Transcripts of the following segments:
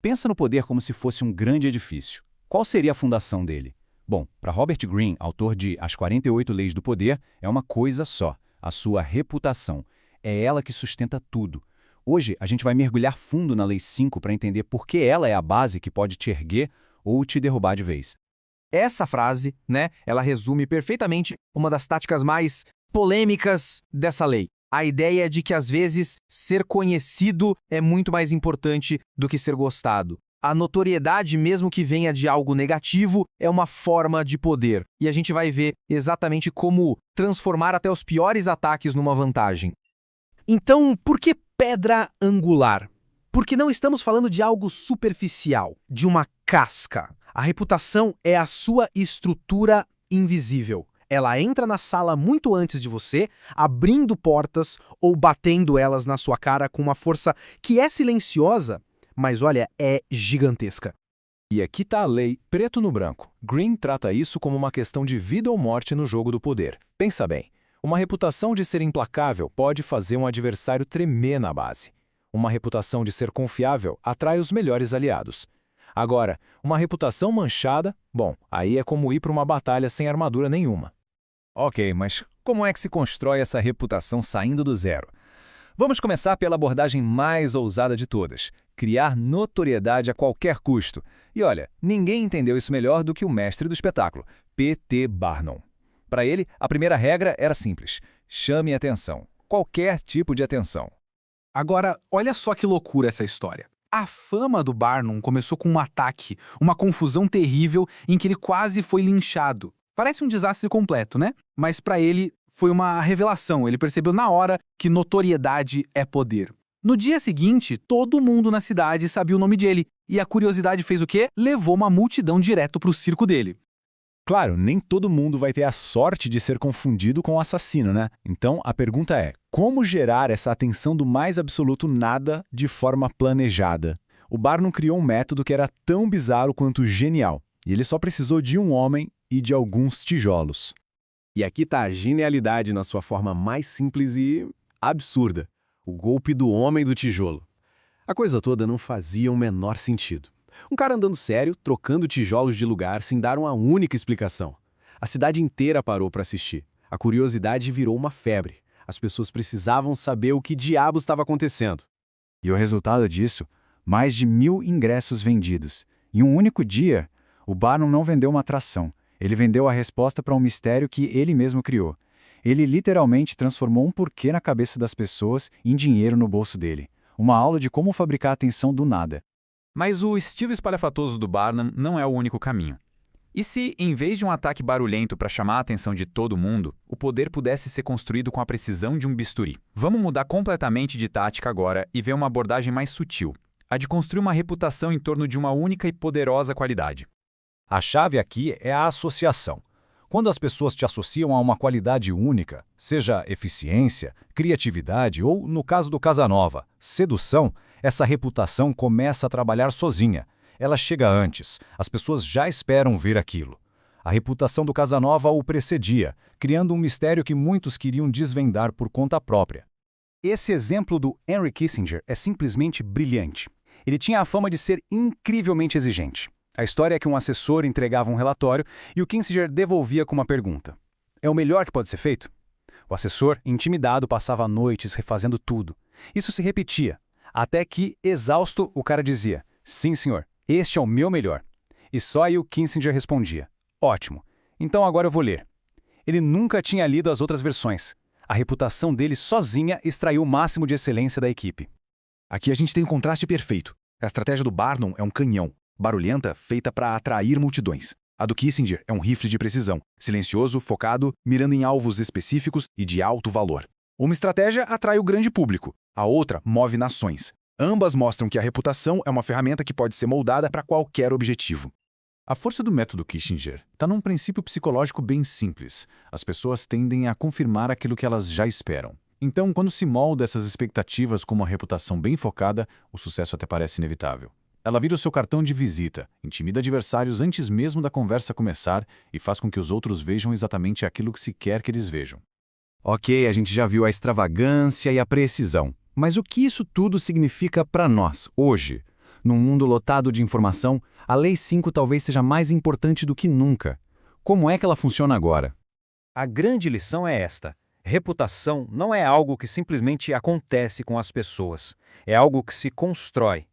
Pensa no poder como se fosse um grande edifício. Qual seria a fundação dele? Bom, para Robert Greene, autor de As 48 Leis do Poder, é uma coisa só: a sua reputação. É ela que sustenta tudo. Hoje, a gente vai mergulhar fundo na Lei 5 para entender por que ela é a base que pode te erguer ou te derrubar de vez. Essa frase, ela resume perfeitamente uma das táticas mais polêmicas dessa lei. A ideia de que, às vezes, ser conhecido é muito mais importante do que ser gostado. A notoriedade, mesmo que venha de algo negativo, é uma forma de poder. E a gente vai ver exatamente como transformar até os piores ataques numa vantagem. Então, por que pedra angular? Porque não estamos falando de algo superficial, de uma casca. A reputação é a sua estrutura invisível. Ela entra na sala muito antes de você, abrindo portas ou batendo elas na sua cara com uma força que é silenciosa, mas olha, é gigantesca. E aqui está a lei, preto no branco. Greene trata isso como uma questão de vida ou morte no jogo do poder. Pensa bem, uma reputação de ser implacável pode fazer um adversário tremer na base. Uma reputação de ser confiável atrai os melhores aliados. Agora, uma reputação manchada, bom, aí é como ir para uma batalha sem armadura nenhuma. Ok, mas como é que se constrói essa reputação saindo do zero? Vamos começar pela abordagem mais ousada de todas: criar notoriedade a qualquer custo. E olha, ninguém entendeu isso melhor do que o mestre do espetáculo, P.T. Barnum. Para ele, a primeira regra era simples: chame atenção. Qualquer tipo de atenção. Agora, olha só que loucura essa história. A fama do Barnum começou com um ataque, uma confusão terrível em que ele quase foi linchado. Parece um desastre completo, né? Mas para ele foi uma revelação. Ele percebeu na hora que notoriedade é poder. No dia seguinte, todo mundo na cidade sabia o nome dele. E a curiosidade fez o quê? Levou uma multidão direto para o circo dele. Claro, nem todo mundo vai ter a sorte de ser confundido com o assassino, né? Então, a pergunta é: como gerar essa atenção do mais absoluto nada de forma planejada? O Barnum criou um método que era tão bizarro quanto genial. E ele só precisou de um homem e de alguns tijolos. E aqui está a genialidade na sua forma mais simples e absurda: o golpe do homem do tijolo. A coisa toda não fazia o menor sentido. Um cara andando sério, trocando tijolos de lugar sem dar uma única explicação. A cidade inteira parou para assistir. A curiosidade virou uma febre. As pessoas precisavam saber o que diabos estava acontecendo. E o resultado disso? Mais de 1.000 ingressos vendidos. Em um único dia, o Barnum não vendeu uma atração. Ele vendeu a resposta para um mistério que ele mesmo criou. Ele literalmente transformou um porquê na cabeça das pessoas em dinheiro no bolso dele. Uma aula de como fabricar atenção do nada. Mas o estilo espalhafatoso do Barnum não é o único caminho. E se, em vez de um ataque barulhento para chamar a atenção de todo mundo, o poder pudesse ser construído com a precisão de um bisturi? Vamos mudar completamente de tática agora e ver uma abordagem mais sutil: a de construir uma reputação em torno de uma única e poderosa qualidade. A chave aqui é a associação. Quando as pessoas te associam a uma qualidade única, seja eficiência, criatividade ou, no caso do Casanova, sedução, essa reputação começa a trabalhar sozinha. Ela chega antes, as pessoas já esperam ver aquilo. A reputação do Casanova o precedia, criando um mistério que muitos queriam desvendar por conta própria. Esse exemplo do Henry Kissinger é simplesmente brilhante. Ele tinha a fama de ser incrivelmente exigente. A história é que um assessor entregava um relatório e o Kissinger devolvia com uma pergunta: é o melhor que pode ser feito? O assessor, intimidado, passava noites refazendo tudo. Isso se repetia, até que, exausto, o cara dizia: sim, senhor, este é o meu melhor. E só aí o Kissinger respondia: ótimo, então agora eu vou ler. Ele nunca tinha lido as outras versões. A reputação dele sozinha extraiu o máximo de excelência da equipe. Aqui a gente tem um contraste perfeito. A estratégia do Barnum é um canhão, barulhenta, feita para atrair multidões. A do Kissinger é um rifle de precisão, silencioso, focado, mirando em alvos específicos e de alto valor. Uma estratégia atrai o grande público, a outra move nações. Ambas mostram que a reputação é uma ferramenta que pode ser moldada para qualquer objetivo. A força do método Kissinger está num princípio psicológico bem simples. As pessoas tendem a confirmar aquilo que elas já esperam. Então, quando se molda essas expectativas com uma reputação bem focada, o sucesso até parece inevitável. Ela vira o seu cartão de visita, intimida adversários antes mesmo da conversa começar e faz com que os outros vejam exatamente aquilo que se quer que eles vejam. Ok, a gente já viu a extravagância e a precisão. Mas o que isso tudo significa para nós, hoje? Num mundo lotado de informação, a Lei 5 talvez seja mais importante do que nunca. Como é que ela funciona agora? A grande lição é esta: reputação não é algo que simplesmente acontece com as pessoas. É algo que se constrói.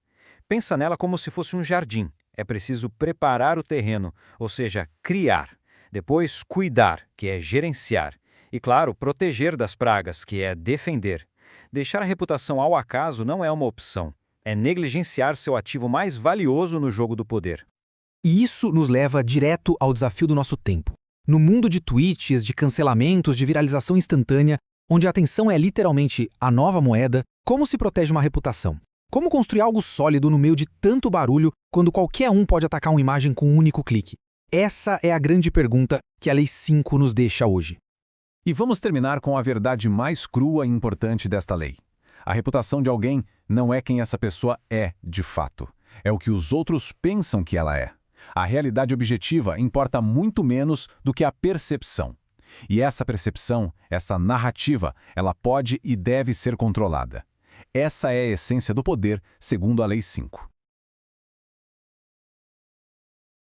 Pensa nela como se fosse um jardim. É preciso preparar o terreno, ou seja, criar. Depois, cuidar, que é gerenciar. E, claro, proteger das pragas, que é defender. Deixar a reputação ao acaso não é uma opção. É negligenciar seu ativo mais valioso no jogo do poder. E isso nos leva direto ao desafio do nosso tempo. No mundo de tweets, de cancelamentos, de viralização instantânea, onde a atenção é literalmente a nova moeda, como se protege uma reputação? Como construir algo sólido no meio de tanto barulho quando qualquer um pode atacar uma imagem com um único clique? Essa é a grande pergunta que a Lei 5 nos deixa hoje. E vamos terminar com a verdade mais crua e importante desta lei. A reputação de alguém não é quem essa pessoa é, de fato. É o que os outros pensam que ela é. A realidade objetiva importa muito menos do que a percepção. E essa percepção, essa narrativa, ela pode e deve ser controlada. Essa é a essência do poder, segundo a Lei 5.